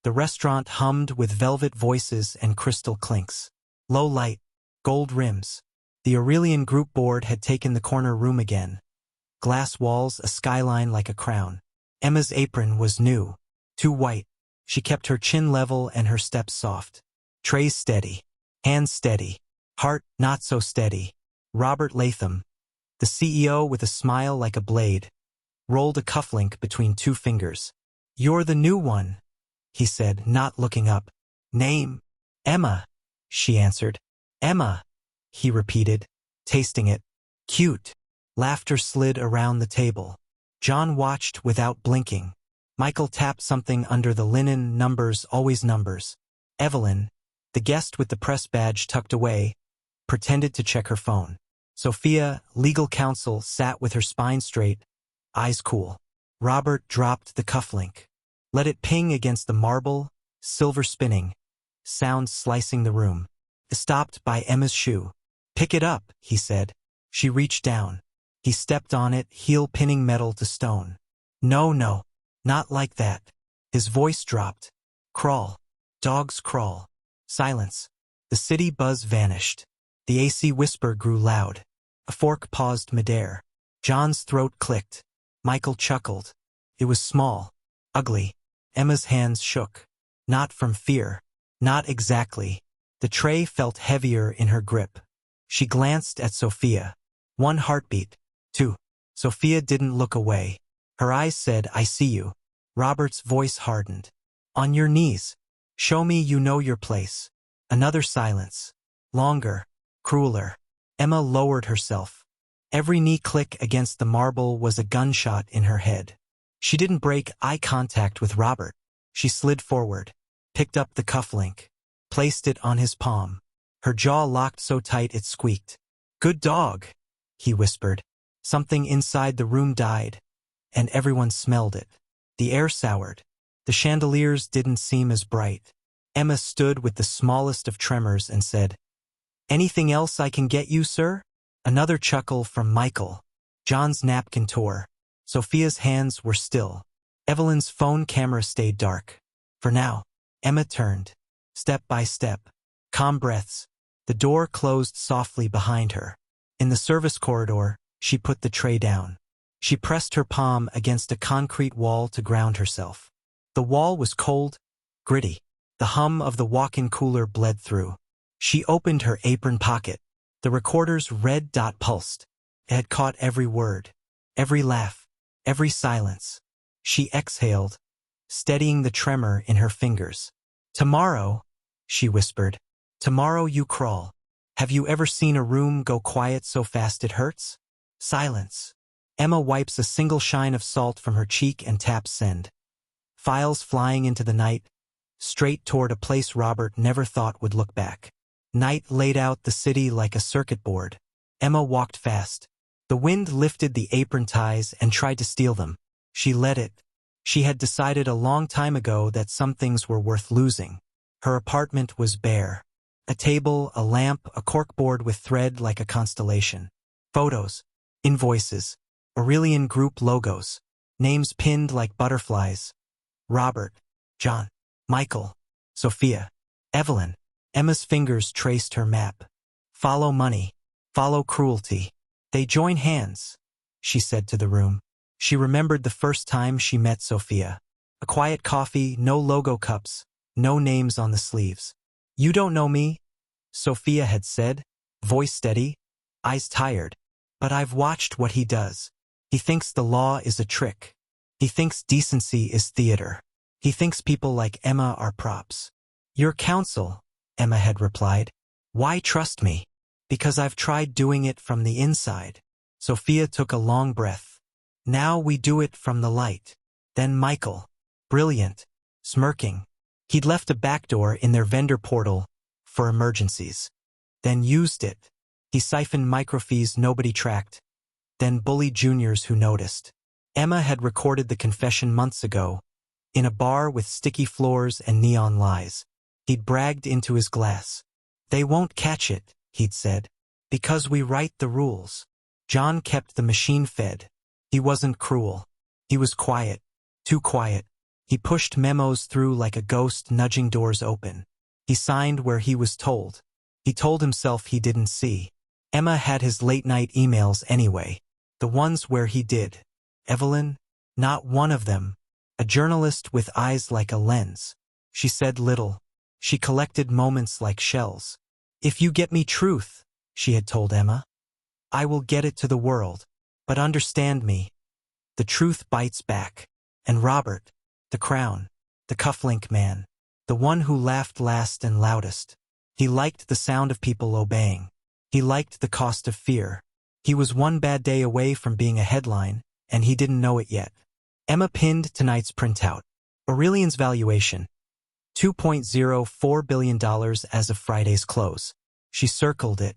The restaurant hummed with velvet voices and crystal clinks. Low light, gold rims. The Aurelian group board had taken the corner room again. Glass walls, a skyline like a crown. Emma's apron was new, too white. She kept her chin level and her steps soft. Trays steady, hands steady, heart not so steady. Robert Latham, the CEO with a smile like a blade, rolled a cufflink between two fingers. "You're the new one," he said, not looking up. "Name?" "Emma," she answered. "Emma," he repeated, tasting it. "Cute." Laughter slid around the table. John watched without blinking. Michael tapped something under the linen. Numbers, always numbers. Evelyn, the guest with the press badge tucked away, pretended to check her phone. Sophia, legal counsel, sat with her spine straight, eyes cool. Robert dropped the cufflink. Let it ping against the marble, silver spinning, sound slicing the room. It stopped by Emma's shoe. "Pick it up," he said. She reached down. He stepped on it, heel pinning metal to stone. "No, no, not like that." His voice dropped. "Crawl. Dogs crawl." Silence. The city buzz vanished. The AC whisper grew loud. A fork paused midair. John's throat clicked. Michael chuckled. It was small, ugly. Emma's hands shook. Not from fear. Not exactly. The tray felt heavier in her grip. She glanced at Sophia. One heartbeat. Two. Sophia didn't look away. Her eyes said, "I see you." Robert's voice hardened. "On your knees. Show me you know your place." Another silence. Longer. Crueler. Emma lowered herself. Every knee click against the marble was a gunshot in her head. She didn't break eye contact with Robert. She slid forward, picked up the cufflink, placed it on his palm. Her jaw locked so tight it squeaked. "Good dog," he whispered. Something inside the room died, and everyone smelled it. The air soured. The chandeliers didn't seem as bright. Emma stood with the smallest of tremors and said, "Anything else I can get you, sir?" Another chuckle from Michael. John's napkin tore. Sophia's hands were still. Evelyn's phone camera stayed dark. For now. Emma turned. Step by step. Calm breaths. The door closed softly behind her. In the service corridor, she put the tray down. She pressed her palm against a concrete wall to ground herself. The wall was cold, gritty. The hum of the walk-in cooler bled through. She opened her apron pocket. The recorder's red dot pulsed. It had caught every word, every laugh, every silence. She exhaled, steadying the tremor in her fingers. "Tomorrow," she whispered, "tomorrow you crawl. Have you ever seen a room go quiet so fast it hurts?" Silence. Emma wipes a single shine of salt from her cheek and taps send. Files flying into the night, straight toward a place Robert never thought would look back. Night laid out the city like a circuit board. Emma walked fast. The wind lifted the apron ties and tried to steal them. She let it. She had decided a long time ago that some things were worth losing. Her apartment was bare. A table, a lamp, a corkboard with thread like a constellation. Photos, invoices, Aurelian group logos, names pinned like butterflies. Robert, John, Michael, Sophia, Evelyn. Emma's fingers traced her map. Follow money. Follow cruelty. They join hands, she said to the room. She remembered the first time she met Sophia. A quiet coffee, no logo cups, no names on the sleeves. "You don't know me," Sophia had said, voice steady, eyes tired. "But I've watched what he does. He thinks the law is a trick. He thinks decency is theater. He thinks people like Emma are props." "Your counsel," Emma had replied. "Why trust me?" "Because I've tried doing it from the inside." Sophia took a long breath. "Now we do it from the light." Then Michael, brilliant, smirking. He'd left a backdoor in their vendor portal for emergencies. Then used it. He siphoned microfees nobody tracked. Then bullied juniors who noticed. Emma had recorded the confession months ago, in a bar with sticky floors and neon lies. He'd bragged into his glass. "They won't catch it," he'd said, "because we write the rules." John kept the machine fed. He wasn't cruel. He was quiet. Too quiet. He pushed memos through like a ghost, nudging doors open. He signed where he was told. He told himself he didn't see. Emma had his late-night emails anyway. The ones where he did. Evelyn? Not one of them. A journalist with eyes like a lens. She said little. She collected moments like shells. If you get me truth, she had told Emma, I will get it to the world. But understand me. The truth bites back. And Robert, the crown, the cufflink man, the one who laughed last and loudest. He liked the sound of people obeying. He liked the cost of fear. He was one bad day away from being a headline, and he didn't know it yet. Emma pinned tonight's printout. Aurelian's valuation. $2.04 billion as of Friday's close. She circled it.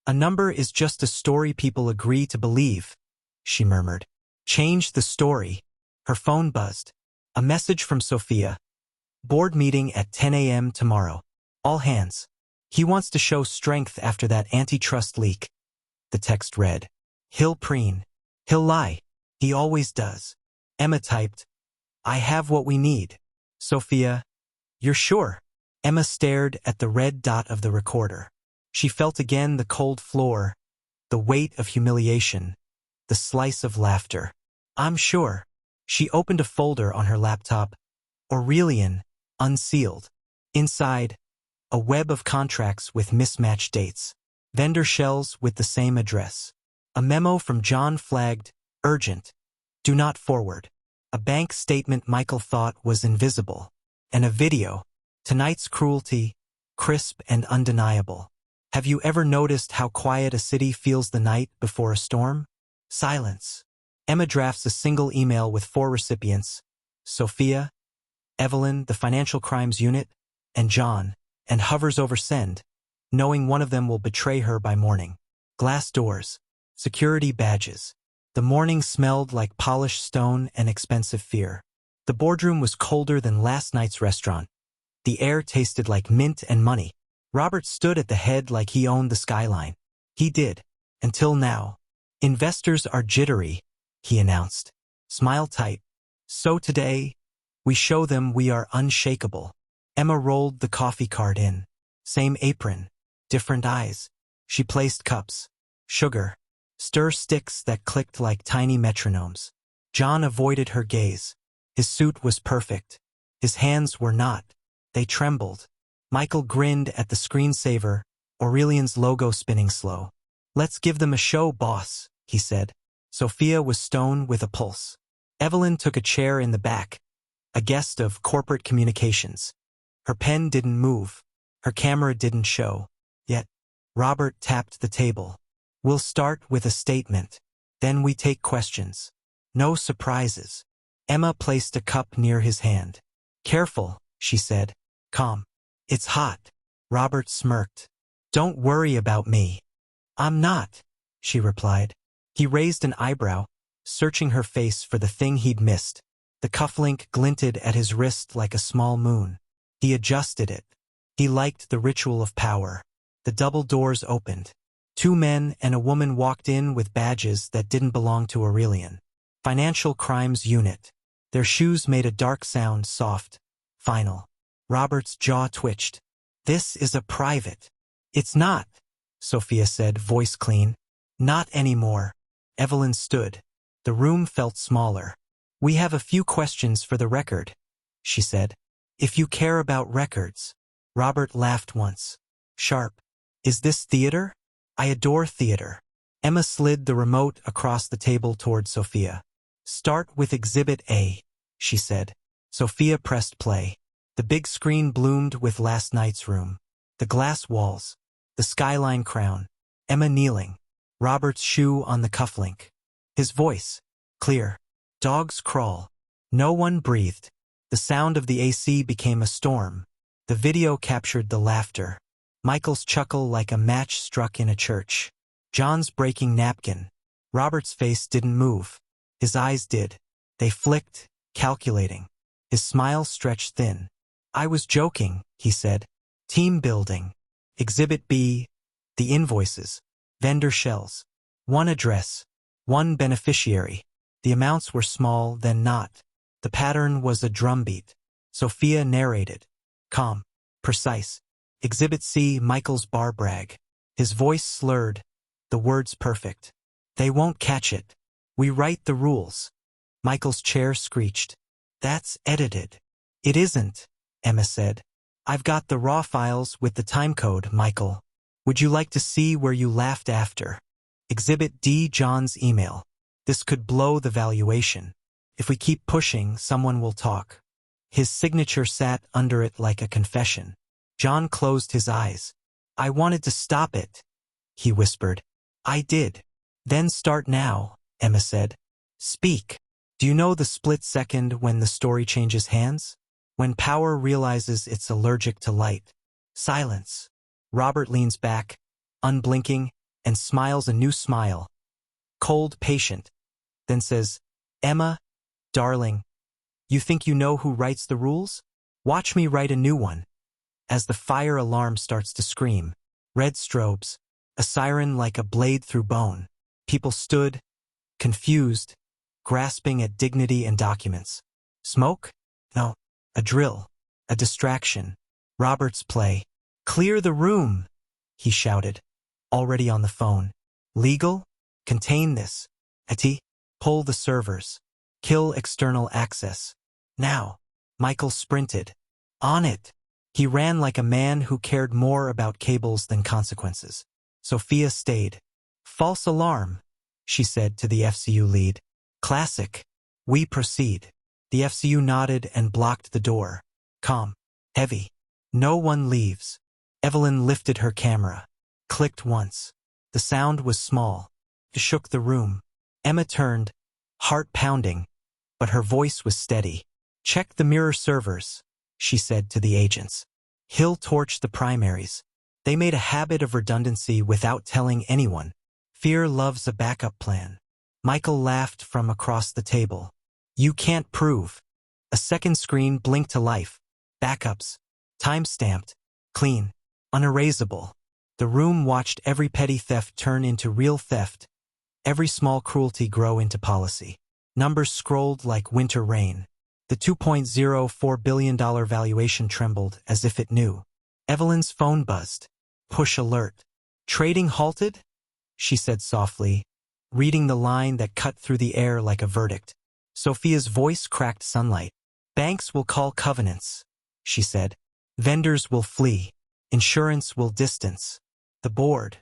A number is just a story people agree to believe, she murmured. Change the story. Her phone buzzed. A message from Sophia. Board meeting at 10 a.m. tomorrow. All hands. He wants to show strength after that antitrust leak. The text read. He'll preen. He'll lie. He always does. Emma typed. I have what we need. Sophia. You're sure? Emma stared at the red dot of the recorder. She felt again the cold floor, the weight of humiliation, the slice of laughter. I'm sure. She opened a folder on her laptop. Aurelian, unsealed. Inside, a web of contracts with mismatched dates. Vendor shells with the same address. A memo from John flagged, urgent. Do not forward. A bank statement Michael thought was invisible. And a video. Tonight's cruelty, crisp and undeniable. Have you ever noticed how quiet a city feels the night before a storm? Silence. Emma drafts a single email with 4 recipients. Sophia, Evelyn, the Financial Crimes Unit, and John, and hovers over send, knowing one of them will betray her by morning. Glass doors. Security badges. The morning smelled like polished stone and expensive fear. The boardroom was colder than last night's restaurant. The air tasted like mint and money. Robert stood at the head like he owned the skyline. He did. Until now. Investors are jittery, he announced. Smile tight. So today, we show them we are unshakable. Emma rolled the coffee cart in. Same apron. Different eyes. She placed cups. Sugar. Stir sticks that clicked like tiny metronomes. John avoided her gaze. His suit was perfect. His hands were not. They trembled. Michael grinned at the screensaver, Aurelian's logo spinning slow. Let's give them a show, boss, he said. Sophia was stone with a pulse. Evelyn took a chair in the back, a guest of corporate communications. Her pen didn't move. Her camera didn't show. Yet, Robert tapped the table. We'll start with a statement. Then we take questions. No surprises. Emma placed a cup near his hand. Careful, she said. Calm. It's hot. Robert smirked. Don't worry about me. I'm not, she replied. He raised an eyebrow, searching her face for the thing he'd missed. The cufflink glinted at his wrist like a small moon. He adjusted it. He liked the ritual of power. The double doors opened. 2 men and a woman walked in with badges that didn't belong to Aurelian. Financial Crimes Unit. Their shoes made a dark sound, soft, final. Robert's jaw twitched. This is a private. It's not, Sophia said, voice clean. Not anymore. Evelyn stood. The room felt smaller. We have a few questions for the record, she said. If you care about records. Robert laughed once. Sharp. Is this theater? I adore theater. Emma slid the remote across the table toward Sophia. Start with Exhibit A, she said. Sophia pressed play. The big screen bloomed with last night's room. The glass walls. The skyline crown. Emma kneeling. Robert's shoe on the cufflink. His voice. Clear. Dogs crawl. No one breathed. The sound of the AC became a storm. The video captured the laughter. Michael's chuckle like a match struck in a church. John's breaking napkin. Robert's face didn't move. His eyes did. They flicked, calculating. His smile stretched thin. I was joking, he said. Team building. Exhibit B. The invoices. Vendor shells. 1 address. 1 beneficiary. The amounts were small, then not. The pattern was a drumbeat. Sophia narrated. Calm. Precise. Exhibit C, Michael's bar brag. His voice slurred. The words perfect. They won't catch it. We write the rules. Michael's chair screeched. That's edited. It isn't, Emma said. I've got the raw files with the timecode, Michael. Would you like to see where you laughed after? Exhibit D, John's email. This could blow the valuation. If we keep pushing, someone will talk. His signature sat under it like a confession. John closed his eyes. I wanted to stop it, he whispered. I did. Then start now, Emma said. Speak. Do you know the split second when the story changes hands? When power realizes it's allergic to light. Silence. Robert leans back, unblinking, and smiles a new smile. Cold, patient. Then says, Emma, darling, you think you know who writes the rules? Watch me write a new one. As the fire alarm starts to scream, red strobes, a siren like a blade through bone. People stood, confused, grasping at dignity and documents. Smoke? No. A drill. A distraction. Robert's play. Clear the room, he shouted, already on the phone. Legal? Contain this. Eti? Pull the servers. Kill external access. Now. Michael sprinted. On it. He ran like a man who cared more about cables than consequences. Sophia stayed. False alarm, she said to the FCU lead. Classic. We proceed. The FCU nodded and blocked the door. Calm. Heavy. No one leaves. Evelyn lifted her camera. Clicked once. The sound was small. It shook the room. Emma turned, heart pounding, but her voice was steady. Check the mirror servers, she said to the agents. Hill torched the primaries. They made a habit of redundancy without telling anyone. Fear loves a backup plan. Michael laughed from across the table. You can't prove. A second screen blinked to life. Backups. Time-stamped. Clean. Unerasable. The room watched every petty theft turn into real theft. Every small cruelty grow into policy. Numbers scrolled like winter rain. The $2.04 billion valuation trembled as if it knew. Evelyn's phone buzzed. Push alert. Trading halted? She said softly, reading the line that cut through the air like a verdict. Sophia's voice cracked sunlight. Banks will call covenants, she said. Vendors will flee. Insurance will distance. The board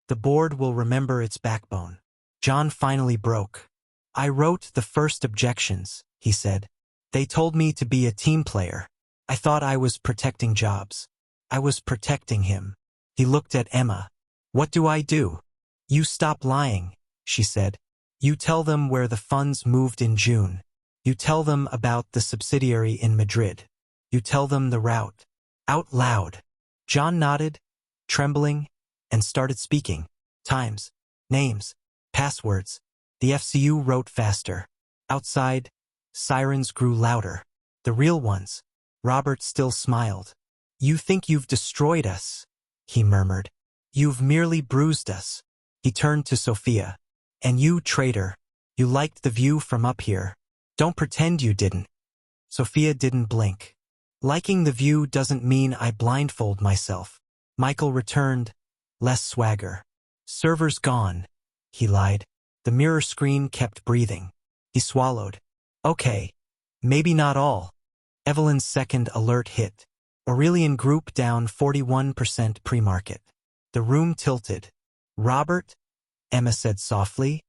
will remember its backbone. John finally broke. I wrote the first objections, he said. They told me to be a team player. I thought I was protecting jobs. I was protecting him. He looked at Emma. What do I do? You stop lying, she said. You tell them where the funds moved in June. You tell them about the subsidiary in Madrid. You tell them the route. Out loud. John nodded, trembling, and started speaking. Times, names, passwords. The FCU wrote faster. Outside, sirens grew louder. The real ones. Robert still smiled. You think you've destroyed us, he murmured. You've merely bruised us. He turned to Sophia. And you, traitor, you liked the view from up here. Don't pretend you didn't. Sophia didn't blink. Liking the view doesn't mean I blindfold myself. Michael returned, less swagger. Servers gone, he lied. The mirror screen kept breathing. He swallowed. Okay, maybe not all. Evelyn's second alert hit. Aurelian Group down 41% pre-market. The room tilted. Robert? Emma said softly.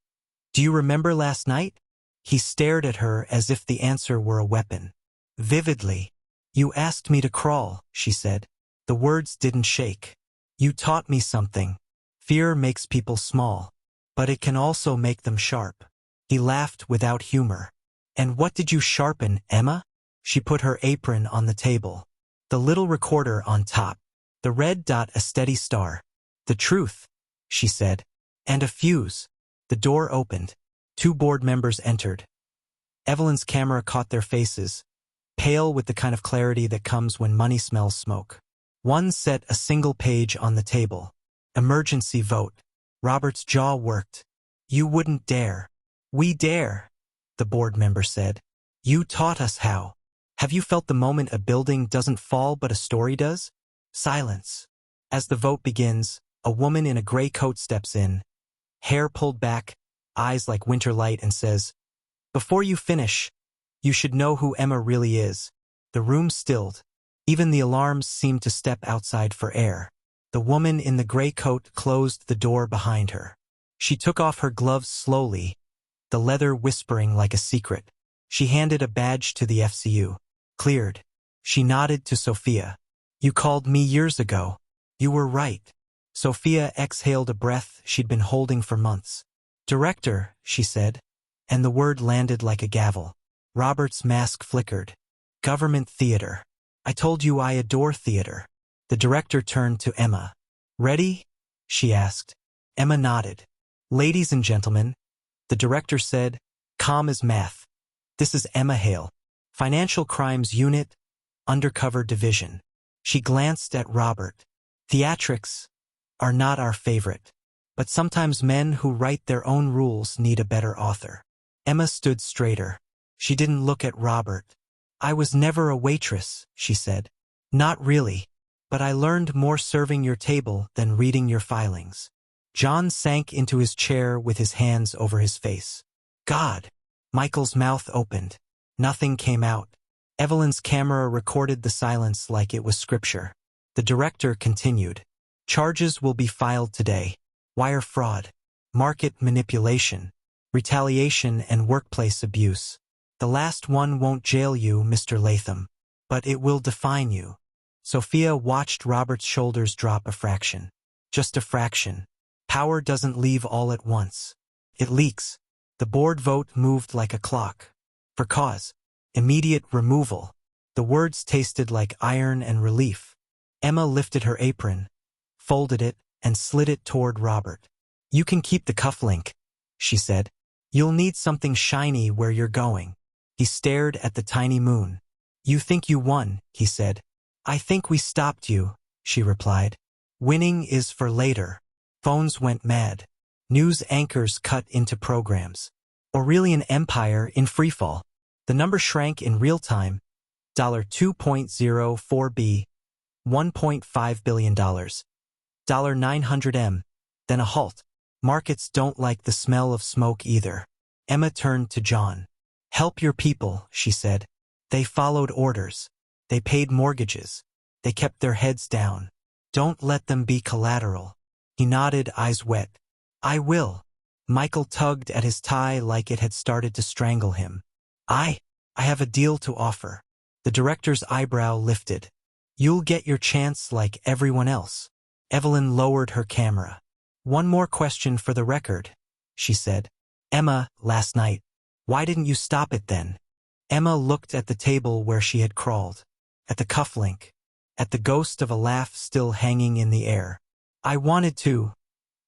Do you remember last night? He stared at her as if the answer were a weapon. Vividly. You asked me to crawl, she said. The words didn't shake. You taught me something. Fear makes people small, but it can also make them sharp. He laughed without humor. And what did you sharpen, Emma? She put her apron on the table. The little recorder on top. The red dot, a steady star. The truth, she said. And a fuse. The door opened. 2 board members entered. Evelyn's camera caught their faces, pale with the kind of clarity that comes when money smells smoke. One set a single page on the table. Emergency vote. Robert's jaw worked. You wouldn't dare. We dare, the board member said. You taught us how. Have you felt the moment a building doesn't fall but a story does? Silence. As the vote begins, a woman in a gray coat steps in, hair pulled back, eyes like winter light, and says, "Before you finish, you should know who Emma really is." The room stilled. Even the alarms seemed to step outside for air. The woman in the gray coat closed the door behind her. She took off her gloves slowly, the leather whispering like a secret. She handed a badge to the FCU. Cleared. She nodded to Sophia. "You called me years ago. You were right." Sophia exhaled a breath she'd been holding for months. "Director," she said, and the word landed like a gavel. Robert's mask flickered. "Government theater. I told you I adore theater." The director turned to Emma. "Ready?" she asked. Emma nodded. "Ladies and gentlemen," the director said, calm as math, "this is Emma Hale, Financial Crimes Unit, Undercover Division." She glanced at Robert. "Theatrics are not our favorite, but sometimes men who write their own rules need a better author." Emma stood straighter. She didn't look at Robert. "I was never a waitress," she said. "Not really, but I learned more serving your table than reading your filings." John sank into his chair with his hands over his face. "God!" Michael's mouth opened. Nothing came out. Evelyn's camera recorded the silence like it was scripture. The director continued. "Charges will be filed today. Wire fraud, market manipulation, retaliation, and workplace abuse. The last one won't jail you, Mr. Latham, but it will define you." Sophia watched Robert's shoulders drop a fraction. Just a fraction. Power doesn't leave all at once. It leaks. The board vote moved like a clock. For cause. Immediate removal. The words tasted like iron and relief. Emma lifted her apron, folded it, and slid it toward Robert. "You can keep the cufflink," she said. "You'll need something shiny where you're going." He stared at the tiny moon. "You think you won," he said. "I think we stopped you," she replied. "Winning is for later." Phones went mad. News anchors cut into programs. Aurelian Empire in freefall. The number shrank in real time. $2.04 $1.5 billion. $900 Then a halt. Markets don't like the smell of smoke either. Emma turned to John. "Help your people," she said. "They followed orders. They paid mortgages. They kept their heads down. Don't let them be collateral." He nodded, eyes wet. "I will." Michael tugged at his tie like it had started to strangle him. I have a deal to offer." The director's eyebrow lifted. "You'll get your chance like everyone else." Evelyn lowered her camera. "One more question for the record," she said. "Emma, last night. Why didn't you stop it then?" Emma looked at the table where she had crawled. At the cufflink. At the ghost of a laugh still hanging in the air. "I wanted to,"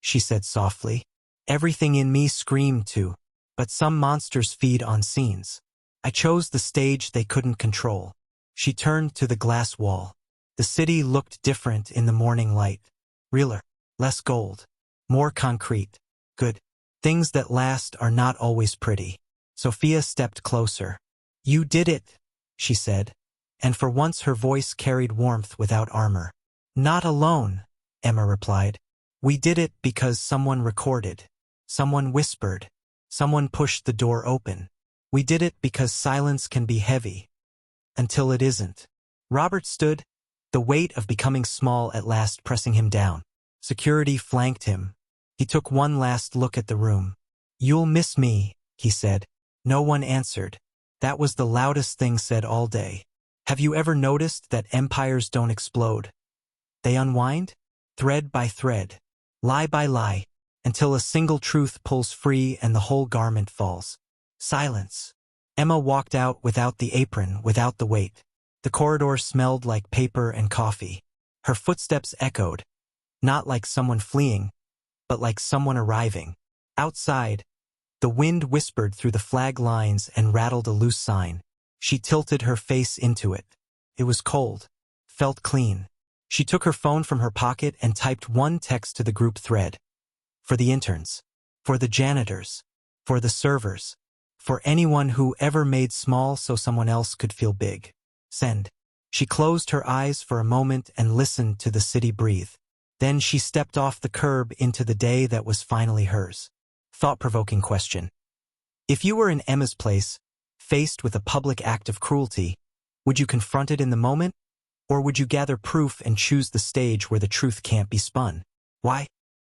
she said softly. "Everything in me screamed to. But some monsters feed on scenes. I chose the stage they couldn't control." She turned to the glass wall. The city looked different in the morning light. Realer. Less gold. More concrete. Good. Things that last are not always pretty. Sophia stepped closer. "You did it," she said, and for once her voice carried warmth without armor. "Not alone," Emma replied. "We did it because someone recorded. Someone whispered. Someone pushed the door open. We did it because silence can be heavy. Until it isn't." Robert stood, the weight of becoming small at last pressing him down. Security flanked him. He took one last look at the room. "You'll miss me," he said. No one answered. That was the loudest thing said all day. Have you ever noticed that empires don't explode? They unwind, thread by thread, lie by lie, until a single truth pulls free and the whole garment falls. Silence. Emma walked out without the apron, without the weight. The corridor smelled like paper and coffee. Her footsteps echoed, not like someone fleeing, but like someone arriving. Outside, the wind whispered through the flag lines and rattled a loose sign. She tilted her face into it. It was cold, felt clean. She took her phone from her pocket and typed one text to the group thread. For the interns. For the janitors. For the servers. For anyone who ever made small so someone else could feel big. Send. She closed her eyes for a moment and listened to the city breathe. Then she stepped off the curb into the day that was finally hers. Thought-provoking question. If you were in Emma's place, faced with a public act of cruelty, would you confront it in the moment? Or would you gather proof and choose the stage where the truth can't be spun? Why?